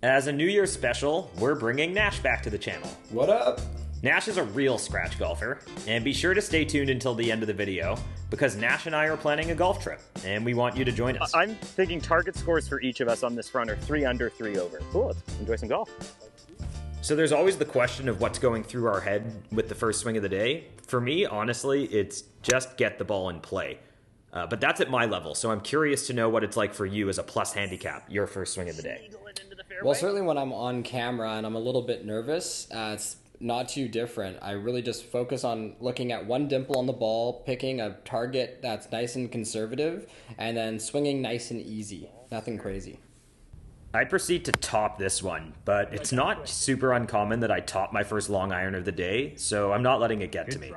As a New Year's special, we're bringing Nash back to the channel. What up? Nash is a real scratch golfer, and be sure to stay tuned until the end of the video, because Nash and I are planning a golf trip, and we want you to join us. I'm thinking target scores for each of us on this front are 3 under, 3 over. Cool, let's enjoy some golf. So there's always the question of what's going through our head with the first swing of the day. For me, honestly, it's just get the ball in play. But that's at my level, so I'm curious to know what it's like for you as a plus handicap, your first swing of the day. Well, certainly when I'm on camera and I'm a little bit nervous, it's not too different. I really just focus on looking at one dimple on the ball, picking a target that's nice and conservative, and then swinging nice and easy. Nothing crazy. I proceed to top this one, but it's not super uncommon that I top my first long iron of the day, so I'm not letting it get to me.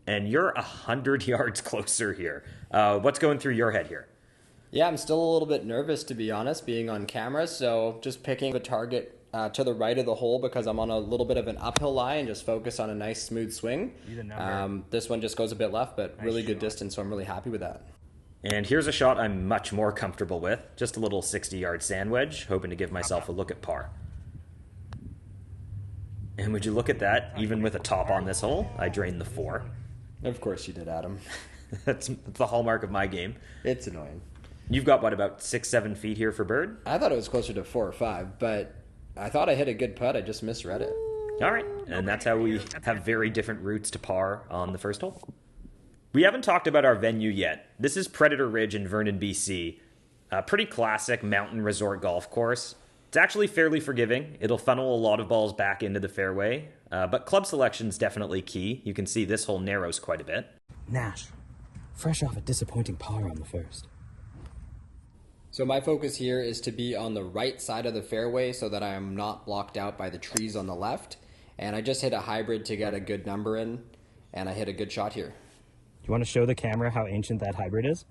And you're 100 yards closer here. What's going through your head here? Yeah, I'm still a little bit nervous, to be honest, being on camera, so just picking the target to the right of the hole because I'm on a little bit of an uphill lie and just focus on a nice smooth swing. This one just goes a bit left, but really good distance, so I'm really happy with that. And here's a shot I'm much more comfortable with. Just a little 60-yard sand wedge, hoping to give myself a look at par. And would you look at that, even with a top on this hole, I drained the 4. Of course you did, Adam. That's the hallmark of my game. It's annoying. You've got, what, about 6-7 feet here for bird? I thought it was closer to 4 or 5, but I thought I hit a good putt. I just misread it. All right, and that's how we have very different routes to par on the first hole. We haven't talked about our venue yet. This is Predator Ridge in Vernon, BC. A pretty classic mountain resort golf course. It's actually fairly forgiving. It'll funnel a lot of balls back into the fairway, but club selection's definitely key. You can see this hole narrows quite a bit. Nash, fresh off a disappointing par on the first. So my focus here is to be on the right side of the fairway so that I am not blocked out by the trees on the left. And I just hit a hybrid to get a good number in, and I hit a good shot here. Do you want to show the camera how ancient that hybrid is?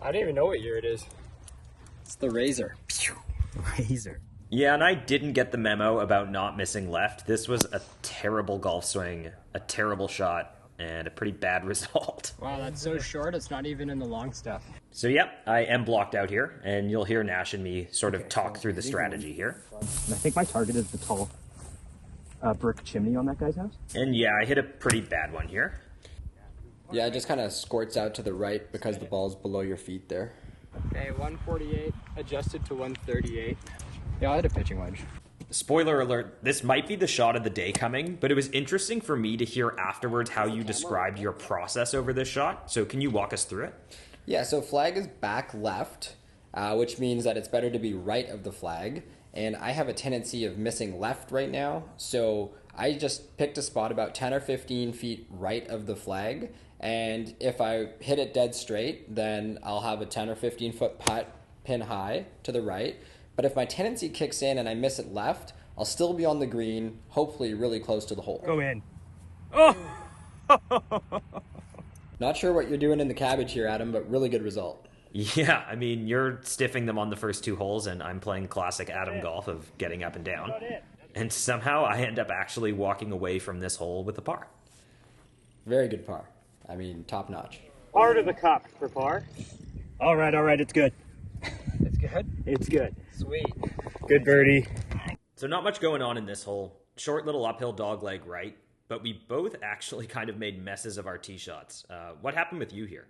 I don't even know what year it is. It's the Razor. Razor. Yeah, and I didn't get the memo about not missing left. This was a terrible golf swing, a terrible shot, and a pretty bad result. Wow, that's so short, it's not even in the long stuff. So yep, I am blocked out here, and you'll hear Nash and me sort of talk through the strategy here. And I think my target is the tall brick chimney on that guy's house. And yeah, I hit a pretty bad one here. Yeah, it just kind of squirts out to the right because the ball's below your feet there. Okay, 148, adjusted to 138. Yeah, I had a pitching wedge. Spoiler alert, this might be the shot of the day coming, but it was interesting for me to hear afterwards how you described your process over this shot. So can you walk us through it? Yeah, so flag is back left, which means that it's better to be right of the flag. And I have a tendency of missing left right now, so I just picked a spot about 10 or 15 feet right of the flag. And if I hit it dead straight, then I'll have a 10 or 15 foot putt pin high to the right. But if my tendency kicks in and I miss it left, I'll still be on the green, hopefully really close to the hole. Go in. Oh! Not sure what you're doing in the cabbage here, Adam, but really good result. Yeah, I mean, you're stiffing them on the first 2 holes, and I'm playing classic Adam golf of getting up and down. And somehow I end up actually walking away from this hole with a par. Very good par. I mean, top notch. Par to the cup for par. All right, it's good. It's good? It's good. Sweet. Good birdie. So not much going on in this hole. Short little uphill dog leg right, but we both actually kind of made messes of our tee shots. What happened with you here?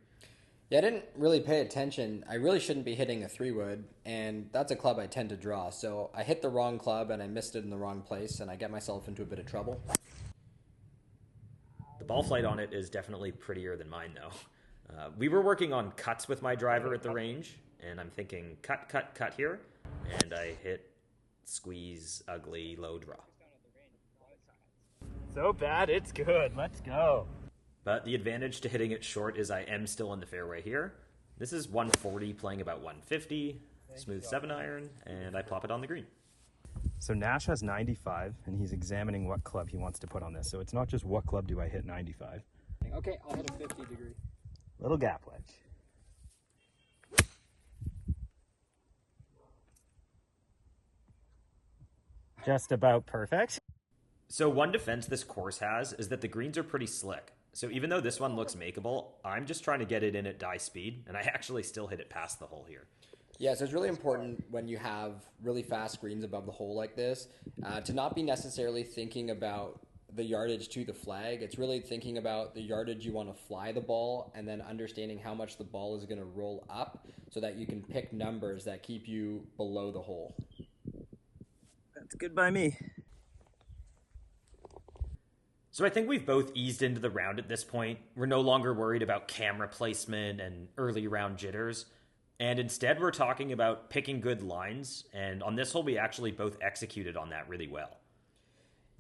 Yeah, I didn't really pay attention. I really shouldn't be hitting a 3-wood, and that's a club I tend to draw. So I hit the wrong club, and I missed it in the wrong place, and I get myself into a bit of trouble. The ball flight on it is definitely prettier than mine, though. We were working on cuts with my driver at the range, and I'm thinking cut, cut, cut here, and I hit squeeze, ugly, low draw. So bad, it's good. Let's go. But the advantage to hitting it short is I am still in the fairway here. This is 140 playing about 150, smooth 7-iron, and I plop it on the green. So Nash has 95, and he's examining what club he wants to put on this. So it's not just what club do I hit 95. Okay, I'll hit a 50 degree. Little gap wedge. Just about perfect. So one defense this course has is that the greens are pretty slick. So even though this one looks makeable, I'm just trying to get it in at die speed, and I actually still hit it past the hole here. Yeah, so it's really important when you have really fast greens above the hole like this to not be necessarily thinking about the yardage to the flag. It's really thinking about the yardage you want to fly the ball and then understanding how much the ball is going to roll up so that you can pick numbers that keep you below the hole. That's good by me. So I think we've both eased into the round at this point. We're no longer worried about camera placement and early round jitters. And instead, we're talking about picking good lines. And on this hole, we actually both executed on that really well.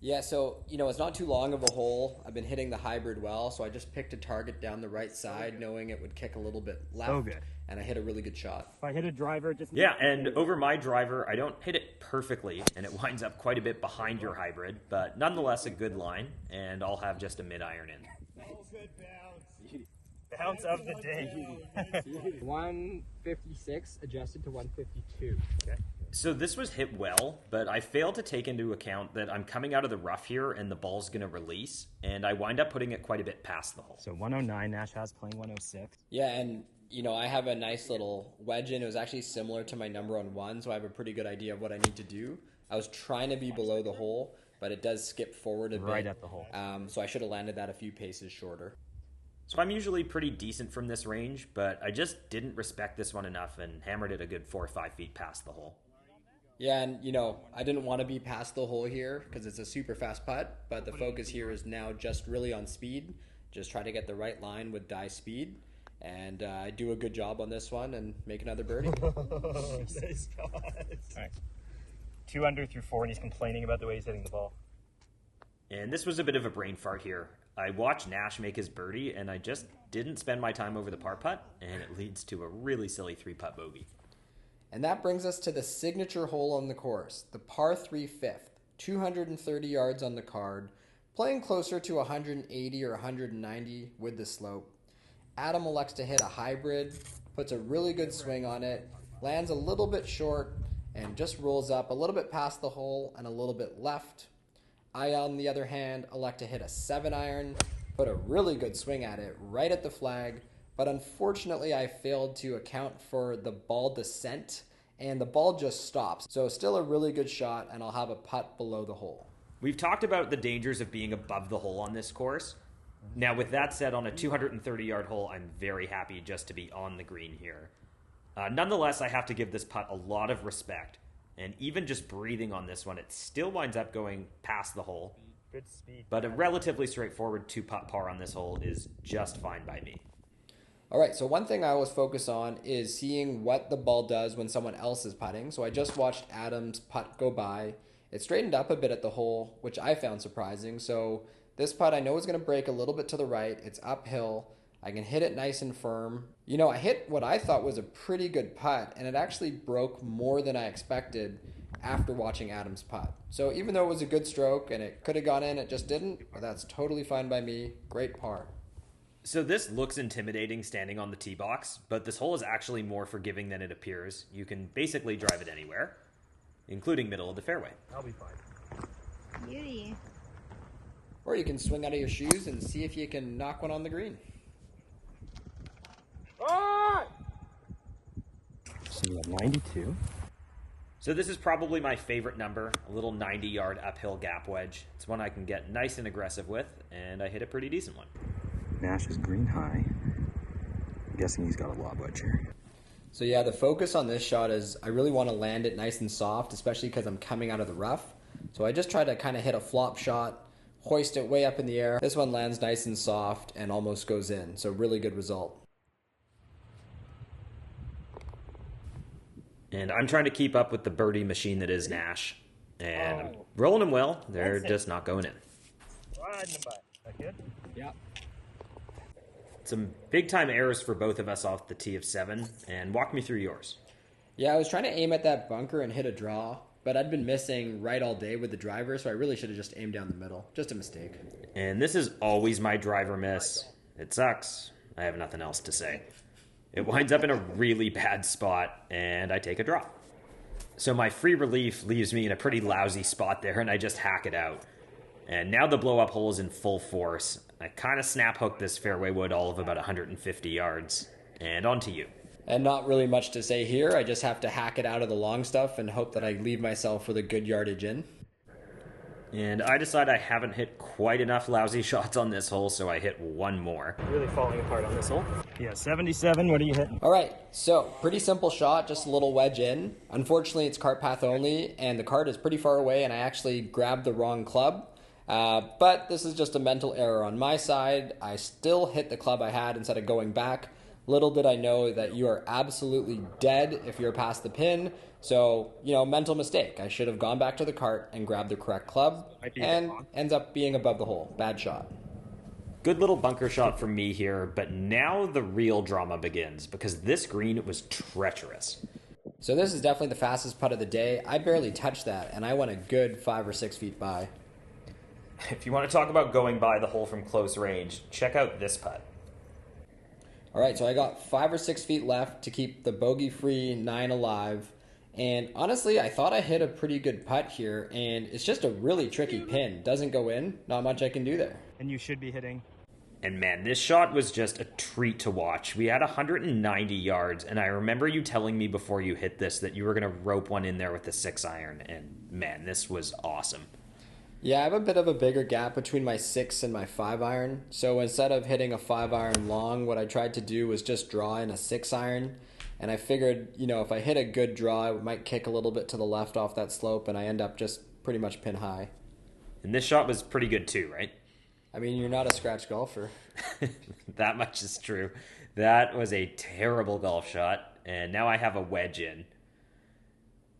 Yeah, so, it's not too long of a hole. I've been hitting the hybrid well, so I just picked a target down the right side, knowing it would kick a little bit left. So good. And I hit a really good shot. If I hit a driver, just Yeah, and over my driver, I don't hit it perfectly, and it winds up quite a bit behind your hybrid, but nonetheless a good line, and I'll have just a mid-iron in. Bounce of the day. 156 adjusted to 152. Okay. So this was hit well, but I failed to take into account that I'm coming out of the rough here and the ball's going to release, and I wind up putting it quite a bit past the hole. So 109 Nash has playing 106. Yeah, and I have a nice little wedge in. It was actually similar to my number on one, so I have a pretty good idea of what I need to do. I was trying to be below the hole, but it does skip forward a bit. Right at the hole. So I should have landed that a few paces shorter. So I'm usually pretty decent from this range, but I just didn't respect this one enough and hammered it a good 4 or 5 feet past the hole. Yeah, and I didn't want to be past the hole here because it's a super fast putt, but the focus here is now just really on speed. Just try to get the right line with die speed, and I do a good job on this one and make another birdie. Nice shot. All right. 2 under through 4, and he's complaining about the way he's hitting the ball. And this was a bit of a brain fart here. I watched Nash make his birdie, and I just didn't spend my time over the par putt, and it leads to a really silly 3-putt bogey. And that brings us to the signature hole on the course, the par 3 fifth, 230 yards on the card, playing closer to 180 or 190 with the slope. Adam elects to hit a hybrid, puts a really good swing on it, lands a little bit short, and just rolls up a little bit past the hole and a little bit left. I, on the other hand, elect to hit a 7-iron, put a really good swing at it right at the flag, but unfortunately I failed to account for the ball descent, and the ball just stops. So still a really good shot, and I'll have a putt below the hole. We've talked about the dangers of being above the hole on this course. Now, with that said, on a 230-yard hole, I'm very happy just to be on the green here. Nonetheless, I have to give this putt a lot of respect. And even just breathing on this one, it still winds up going past the hole. Good speed. But a relatively straightforward 2-putt par on this hole is just fine by me. All right, so one thing I always focus on is seeing what the ball does when someone else is putting. So I just watched Adam's putt go by. It straightened up a bit at the hole, which I found surprising. So this putt I know is going to break a little bit to the right. It's uphill. I can hit it nice and firm. I hit what I thought was a pretty good putt, and it actually broke more than I expected after watching Adam's putt. So even though it was a good stroke and it could have gone in, it just didn't. But that's totally fine by me. Great par. So this looks intimidating standing on the tee box, but this hole is actually more forgiving than it appears. You can basically drive it anywhere, including middle of the fairway. I'll be fine. Beauty. Or you can swing out of your shoes and see if you can knock one on the green. So you have 92. So this is probably my favorite number, a little 90-yard uphill gap wedge. It's one I can get nice and aggressive with, and I hit a pretty decent one. Nash is green high. I'm guessing he's got a lob wedge here. So yeah, the focus on this shot is I really want to land it nice and soft, especially because I'm coming out of the rough. So I just try to kind of hit a flop shot, hoist it way up in the air. This one lands nice and soft and almost goes in. So really good result. And I'm trying to keep up with the birdie machine that is Nash. And I'm rolling them well. They're just not going in. Riding them by. That good? Yeah. Some big-time errors for both of us off the tee of 7. And walk me through yours. Yeah, I was trying to aim at that bunker and hit a draw, but I'd been missing right all day with the driver, so I really should have just aimed down the middle. Just a mistake. And this is always my driver miss. It sucks. I have nothing else to say. It winds up in a really bad spot, and I take a draw. So my free relief leaves me in a pretty lousy spot there, and I just hack it out. And now the blow-up hole is in full force. I kind of snap hook this fairway wood all of about 150 yards. And on to you. And not really much to say here. I just have to hack it out of the long stuff and hope that I leave myself with a good yardage in. And I decide I haven't hit quite enough lousy shots on this hole, so I hit one more. Really falling apart on this hole. Yeah, 77. What are you hitting? All right, so pretty simple shot, just a little wedge in. Unfortunately, it's cart path only, and the cart is pretty far away, and I actually grabbed the wrong club. But this is just a mental error on my side. I still hit the club I had instead of going back. Little did I know that you are absolutely dead if you're past the pin. So, mental mistake. I should have gone back to the cart and grabbed the correct club, and ends up being above the hole. Bad shot. Good little bunker shot from me here, but now the real drama begins, because this green was treacherous. So this is definitely the fastest putt of the day. I barely touched that, and I went a good 5 or 6 feet by. If you want to talk about going by the hole from close range, check out this putt. All right, so I got 5 or 6 feet left to keep the bogey-free 9 alive. And honestly, I thought I hit a pretty good putt here, and it's just a really tricky pin. Doesn't go in, not much I can do there. And you should be hitting. And man, this shot was just a treat to watch. We had 190 yards, and I remember you telling me before you hit this that you were going to rope one in there with the 6-iron, and man, this was awesome. Yeah, I have a bit of a bigger gap between my 6 and my 5-iron. So instead of hitting a 5-iron long, what I tried to do was just draw in a 6-iron. And I figured, if I hit a good draw, it might kick a little bit to the left off that slope, and I end up just pretty much pin high. And this shot was pretty good too, right? I mean, you're not a scratch golfer. That much is true. That was a terrible golf shot, and now I have a wedge in.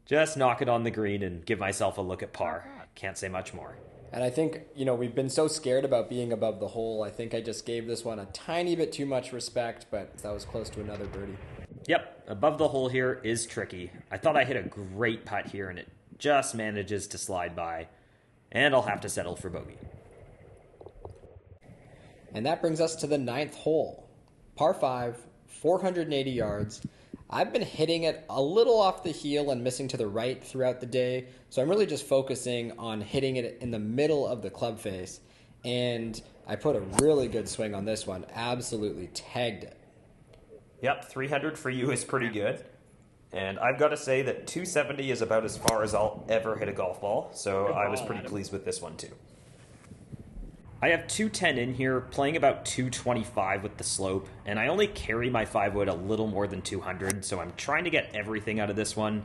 Just knock it on the green and give myself a look at par. Can't say much more. And I think, we've been so scared about being above the hole. I think I just gave this one a tiny bit too much respect, but that was close to another birdie. Yep, above the hole here is tricky. I thought I hit a great putt here, and it just manages to slide by. And I'll have to settle for bogey. And that brings us to the 9th hole. Par 5, 480 yards. I've been hitting it a little off the heel and missing to the right throughout the day, so I'm really just focusing on hitting it in the middle of the club face, and I put a really good swing on this one. Absolutely tagged it. Yep, 300 for you is pretty good. And I've got to say that 270 is about as far as I'll ever hit a golf ball, so I was pretty pleased with this one too. I have 210 in here, playing about 225 with the slope, and I only carry my 5-wood a little more than 200, so I'm trying to get everything out of this one,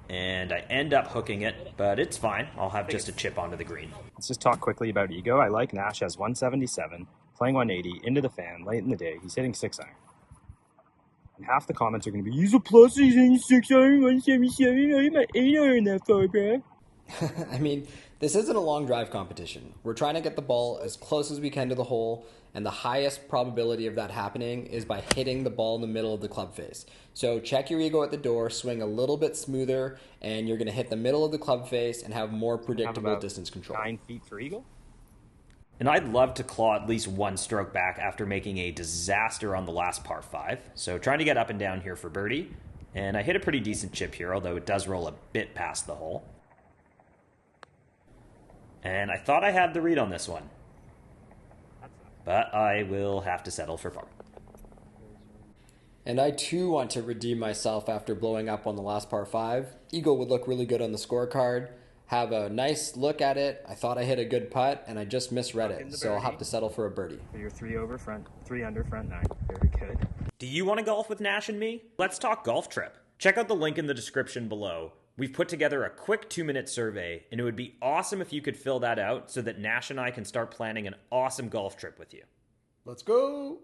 and I end up hooking it, but it's fine. I'll have just a chip onto the green. Let's just talk quickly about ego. I like Nash has 177, playing 180, into the fan, late in the day. He's hitting 6-iron. And half the comments are going to be, he's a plus, he's hitting 6-iron, 177, I hit my 8-iron that far, bro. I mean, this isn't a long drive competition. We're trying to get the ball as close as we can to the hole, and the highest probability of that happening is by hitting the ball in the middle of the club face. So check your ego at the door, swing a little bit smoother, and you're going to hit the middle of the club face and have more predictable distance control. 9 feet for eagle? And I'd love to claw at least one stroke back after making a disaster on the last par 5. So trying to get up and down here for birdie. And I hit a pretty decent chip here, although it does roll a bit past the hole. And I thought I had the read on this one. But I will have to settle for par. And I too want to redeem myself after blowing up on the last par 5. Eagle would look really good on the scorecard. Have a nice look at it. I thought I hit a good putt, and I just misread it. So I'll have to settle for a birdie. So you're 3 over, front 3 under, front 9. Very good. Do you want to golf with Nash and me? Let's talk golf trip. Check out the link in the description below. We've put together a quick 2-minute survey, and it would be awesome if you could fill that out so that Nash and I can start planning an awesome golf trip with you. Let's go!